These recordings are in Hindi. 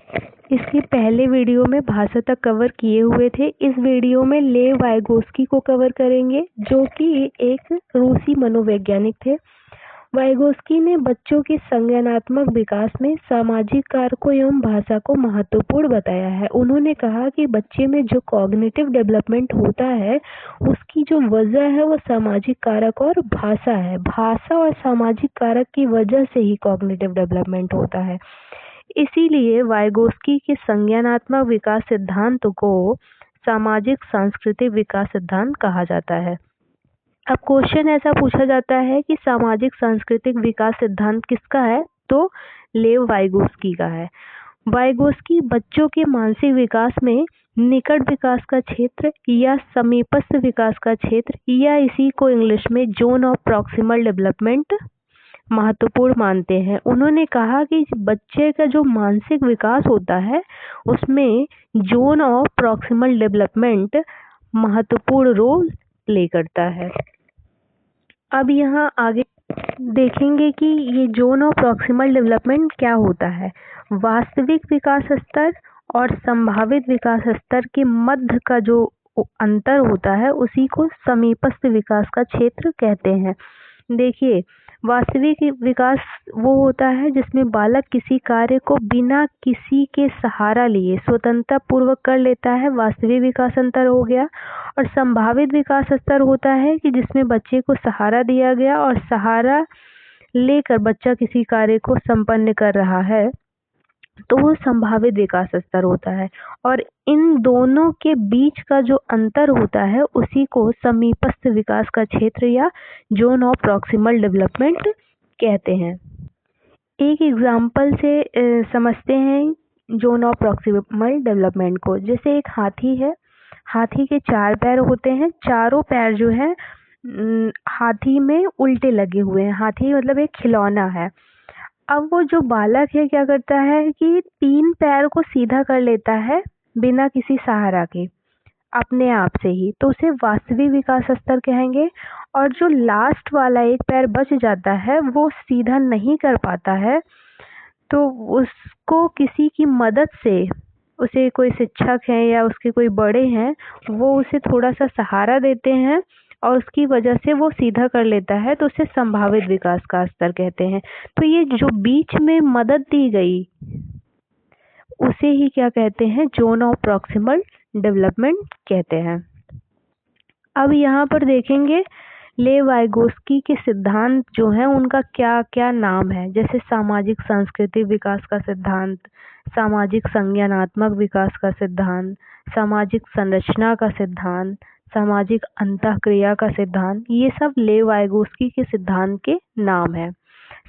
इसके पहले वीडियो में भाषा तक कवर किए हुए थे। इस वीडियो में लेव वाइगोस्की को कवर करेंगे, जो कि एक रूसी मनोवैज्ञानिक थे। वाइगोस्की ने बच्चों के संज्ञानात्मक विकास में सामाजिक कारकों एवं भाषा को महत्वपूर्ण बताया है। उन्होंने कहा कि बच्चे में जो कॉग्निटिव डेवलपमेंट होता है, उसकी जो वजह है वो सामाजिक कारक और भाषा है। भाषा और सामाजिक कारक की वजह से ही कॉग्निटिव डेवलपमेंट होता है। इसीलिए वाइगोस्की के संज्ञानात्मक विकास सिद्धांत को सामाजिक सांस्कृतिक विकास सिद्धांत कहा जाता है। अब क्वेश्चन ऐसा पूछा जाता है कि सामाजिक सांस्कृतिक विकास सिद्धांत किसका है, तो लेव वाइगोस्की का है। वाइगोस्की बच्चों के मानसिक विकास में निकट विकास का क्षेत्र या समीपस्थ विकास का क्षेत्र, या इसी को इंग्लिश में जोन ऑफ प्रॉक्सिमल डेवलपमेंट महत्वपूर्ण मानते हैं। उन्होंने कहा कि बच्चे का जो मानसिक विकास होता है, उसमें जोन ऑफ प्रॉक्सिमल डेवलपमेंट महत्वपूर्ण रोल प्ले करता है। अब यहाँ आगे देखेंगे कि ये जोन ऑफ प्रॉक्सिमल डेवलपमेंट क्या होता है। वास्तविक विकास स्तर और संभावित विकास स्तर के मध्य का जो अंतर होता है, उसी को समीपस्थ विकास का क्षेत्र कहते हैं। देखिए, वास्तविक विकास वो होता है जिसमें बालक किसी कार्य को बिना किसी के सहारा लिए स्वतंत्रता पूर्वक कर लेता है, वास्तविक विकास स्तर हो गया। और संभावित विकास स्तर होता है कि जिसमें बच्चे को सहारा दिया गया और सहारा लेकर बच्चा किसी कार्य को संपन्न कर रहा है, तो वो संभावित विकास स्तर होता है। और इन दोनों के बीच का जो अंतर होता है, उसी को समीपस्थ विकास का क्षेत्र या जोन ऑफ प्रॉक्सिमल डेवलपमेंट कहते हैं। एक एग्जाम्पल से समझते हैं जोन ऑफ प्रॉक्सिमल डेवलपमेंट को। जैसे एक हाथी है, हाथी के 4 पैर होते हैं, चारों पैर जो है हाथी में उल्टे लगे हुए हैं। हाथी मतलब एक खिलौना है। अब वो जो बालक है क्या करता है कि 3 पैर को सीधा कर लेता है बिना किसी सहारा के, अपने आप से ही, तो उसे वास्तविक विकास स्तर कहेंगे। और जो लास्ट वाला एक पैर बच जाता है, वो सीधा नहीं कर पाता है, तो उसको किसी की मदद से, उसे कोई शिक्षक है या उसके कोई बड़े हैं, वो उसे थोड़ा सा सहारा देते हैं और उसकी वजह से वो सीधा कर लेता है, तो उसे संभावित विकास का स्तर कहते हैं। तो ये जो बीच में मदद दी गई, उसे ही क्या कहते हैं, जोन ऑफ प्रॉक्सिमल डेवलपमेंट कहते हैं। अब यहाँ पर देखेंगे लेव वाइगोस्की के सिद्धांत जो हैं, उनका क्या क्या नाम है। जैसे सामाजिक सांस्कृतिक विकास का सिद्धांत, सामाजिक संज्ञानात्मक विकास का सिद्धांत, सामाजिक संरचना का सिद्धांत, सामाजिक अंतःक्रिया का सिद्धांत, ये सब लेव वाइगोस्की के सिद्धांत के नाम है।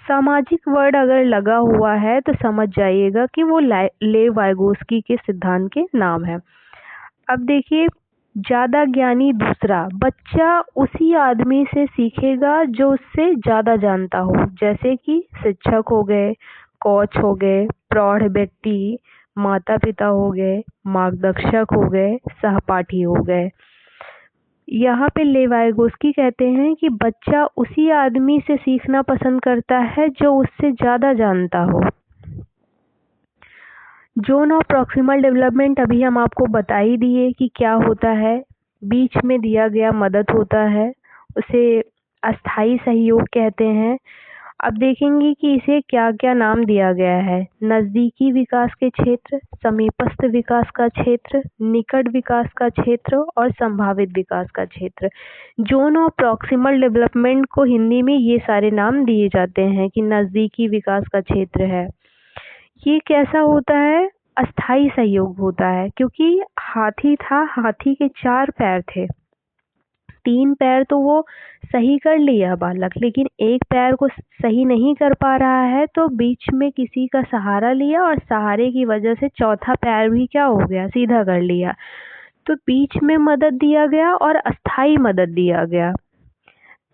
सामाजिक वर्ड अगर लगा हुआ है तो समझ जाइएगा कि वो लेव वाइगोस्की के सिद्धांत के नाम है। अब देखिए, ज्यादा ज्ञानी दूसरा, बच्चा उसी आदमी से सीखेगा जो उससे ज्यादा जानता हो। जैसे कि शिक्षक हो गए, कोच हो गए, प्रौढ़ व्यक्ति, माता पिता हो गए, मार्गदर्शक हो गए, सहपाठी हो गए। यहाँ पे लेव वाइगोस्की कहते हैं कि बच्चा उसी आदमी से सीखना पसंद करता है जो उससे ज्यादा जानता हो। जोन ऑफ प्रॉक्सिमल डेवलपमेंट अभी हम आपको बता ही दिए कि क्या होता है। बीच में दिया गया मदद होता है, उसे अस्थाई सहयोग कहते हैं। अब देखेंगे कि इसे क्या क्या नाम दिया गया है। नज़दीकी विकास के क्षेत्र, समीपस्थ विकास का क्षेत्र, निकट विकास का क्षेत्र और संभावित विकास का क्षेत्र। जोन ऑफ प्रॉक्सिमल डेवलपमेंट को हिंदी में ये सारे नाम दिए जाते हैं कि नज़दीकी विकास का क्षेत्र है। ये कैसा होता है, अस्थाई सहयोग होता है। क्योंकि हाथी था, हाथी के 4 पैर थे, 3 पैर तो वो सही कर लिया बालक, लेकिन एक पैर को सही नहीं कर पा रहा है, तो बीच में किसी का सहारा लिया और सहारे की वजह से चौथा पैर भी क्या हो गया, सीधा कर लिया। तो बीच में मदद दिया गया और अस्थाई मदद दिया गया,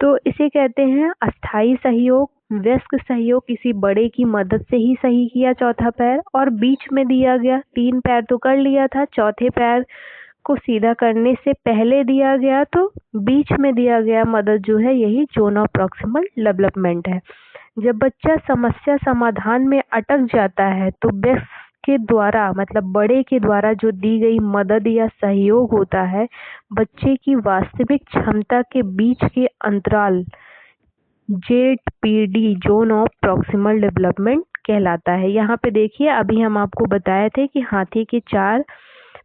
तो इसे कहते हैं अस्थाई सहयोग। वयस्क सहयोग, किसी बड़े की मदद से ही सही किया चौथा पैर, और बीच में दिया गया, 3 पैर तो कर लिया था, चौथे पैर को सीधा करने से पहले दिया गया, तो बीच में दिया गया मदद जो है, यही जोन ऑफ प्रॉक्सिमल डेवलपमेंट है। जब बच्चा समस्या समाधान में अटक जाता है तो वयस्क के द्वारा मतलब बड़े के द्वारा जो दी गई मदद या सहयोग होता है, बच्चे की वास्तविक क्षमता के बीच के अंतराल Z-P-D zone of proximal development कहलाता है। यहाँ पे देखिए, अभी हम आपको बताए थे कि हाथी के 4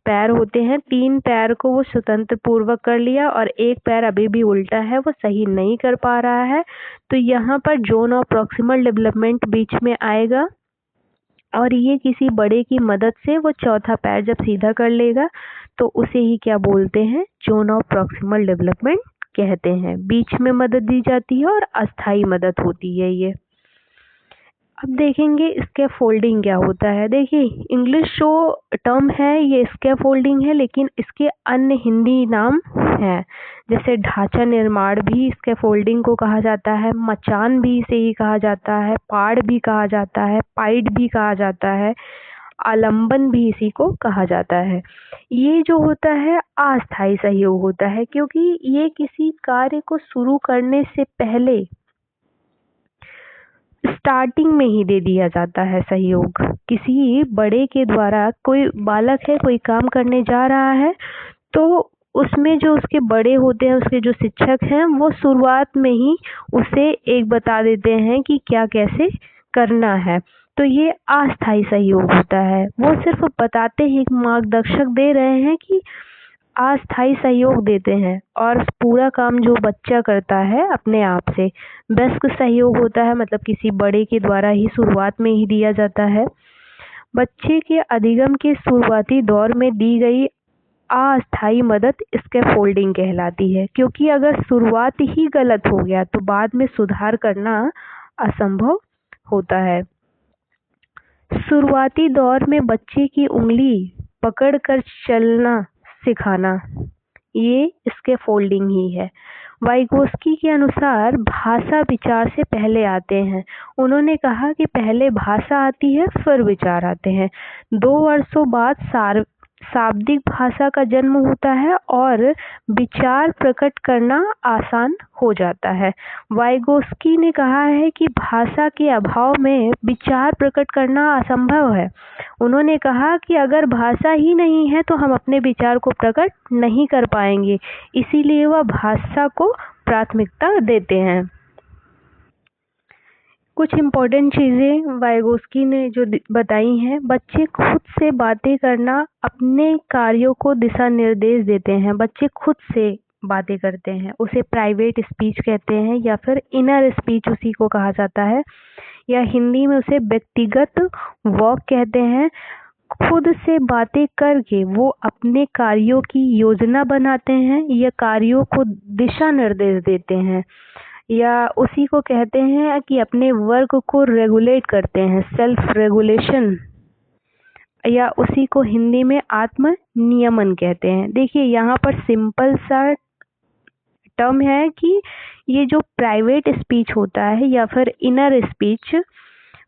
पैर होते हैं, 3 पैर को वो स्वतंत्र पूर्वक कर लिया और 1 पैर अभी भी उल्टा है, वो सही नहीं कर पा रहा है। तो यहाँ पर जोन ऑफ प्रॉक्सिमल डेवलपमेंट बीच में आएगा और ये किसी बड़े की मदद से वो चौथा पैर जब सीधा कर लेगा तो उसे ही क्या बोलते हैं, जोन ऑफ प्रॉक्सिमल डेवलपमेंट कहते हैं। बीच में मदद दी जाती है और अस्थाई मदद होती है ये। अब देखेंगे स्कैफोल्डिंग क्या होता है। देखिए, इंग्लिश जो टर्म है ये स्कैफोल्डिंग है, लेकिन इसके अन्य हिंदी नाम हैं, जैसे ढांचा निर्माण भी स्कैफोल्डिंग को कहा जाता है, मचान भी इसे ही कहा जाता है, पाड़ भी कहा जाता है, पाइड भी कहा जाता है, आलंबन भी इसी को कहा जाता है। ये जो होता है अस्थायी सहयोग होता है, क्योंकि ये किसी कार्य को शुरू करने से पहले स्टार्टिंग में ही दे दिया जाता है सहयोग। किसी बड़े के द्वारा, कोई बालक है, कोई काम करने जा रहा है, तो उसमें जो उसके बड़े होते हैं, उसके जो शिक्षक हैं, वो शुरुआत में ही उसे एक बता देते हैं कि क्या कैसे करना है। तो ये अस्थायी सहयोग होता है। वो सिर्फ बताते हैं, एक मार्गदर्शक दे रहे हैं कि अस्थायी सहयोग देते हैं और पूरा काम जो बच्चा करता है अपने आप से। वयस्क सहयोग होता है, मतलब किसी बड़े के द्वारा ही शुरुआत में ही दिया जाता है। बच्चे के अधिगम के शुरुआती दौर में दी गई अस्थायी मदद स्कैफोल्डिंग कहलाती है, क्योंकि अगर शुरुआत ही गलत हो गया तो बाद में सुधार करना असंभव होता है। शुरुआती दौर में बच्चे की उंगली पकड़कर चलना सिखाना, ये स्कैफोल्डिंग ही है। वाइगोस्की के अनुसार भाषा विचार से पहले आते हैं। उन्होंने कहा कि पहले भाषा आती है, फिर विचार आते हैं। 2 वर्षों बाद शाब्दिक भाषा का जन्म होता है और विचार प्रकट करना आसान हो जाता है। वाइगोस्की ने कहा है कि भाषा के अभाव में विचार प्रकट करना असंभव है। उन्होंने कहा कि अगर भाषा ही नहीं है तो हम अपने विचार को प्रकट नहीं कर पाएंगे, इसीलिए वह भाषा को प्राथमिकता देते हैं। कुछ इम्पोर्टेंट चीज़ें वाइगोस्की ने जो बताई हैं, बच्चे खुद से बातें करना अपने कार्यों को दिशा निर्देश देते हैं। बच्चे खुद से बातें करते हैं, उसे प्राइवेट स्पीच कहते हैं या फिर इनर स्पीच उसी को कहा जाता है, या हिंदी में उसे व्यक्तिगत वॉक कहते हैं। खुद से बातें करके वो अपने कार्यों की योजना बनाते हैं या कार्यों को दिशा निर्देश देते हैं, या उसी को कहते हैं कि अपने वर्क को रेगुलेट करते हैं, सेल्फ रेगुलेशन, या उसी को हिंदी में आत्म नियमन कहते हैं। देखिए, यहाँ पर सिंपल सा टर्म है कि ये जो प्राइवेट स्पीच होता है या फिर इनर स्पीच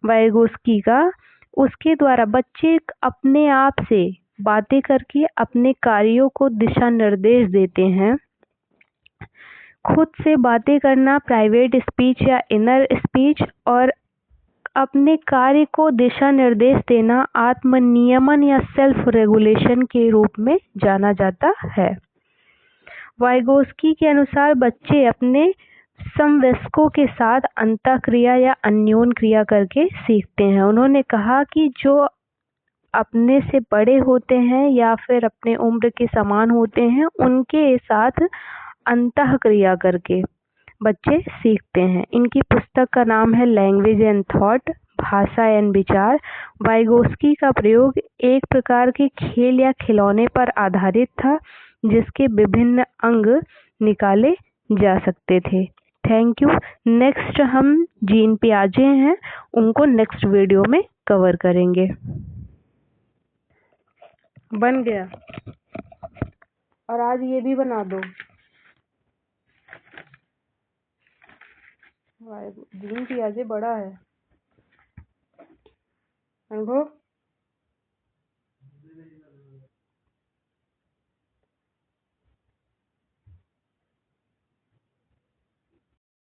वाइगोस्की का, उसके द्वारा बच्चे अपने आप से बातें करके अपने कार्यों को दिशा निर्देश देते हैं। खुद से बातें करना प्राइवेट स्पीच या इनर स्पीच, और अपने कार्य को दिशा निर्देश देना आत्मनियमन या सेल्फ रेगुलेशन के रूप में जाना जाता है। वाइगोस्की के अनुसार बच्चे अपने समवयस्कों के साथ अंतःक्रिया या अन्योन क्रिया करके सीखते हैं। उन्होंने कहा कि जो अपने से बड़े होते हैं या फिर अपने उम्र के समान होते हैं, उनके साथ अंतःक्रिया करके बच्चे सीखते हैं। इनकी पुस्तक का नाम है लैंग्वेज एंड थॉट, भाषा एंड विचार। वाइगोस्की का प्रयोग एक प्रकार के खेल या खिलौने पर आधारित था, जिसके विभिन्न अंग निकाले जा सकते थे। Thank you. नेक्स्ट हम जीन पियाजे हैं, उनको नेक्स्ट वीडियो में कवर करेंगे। बन गया, और आज ये भी बना दो। जीन पियाजे बड़ा है। अनुभव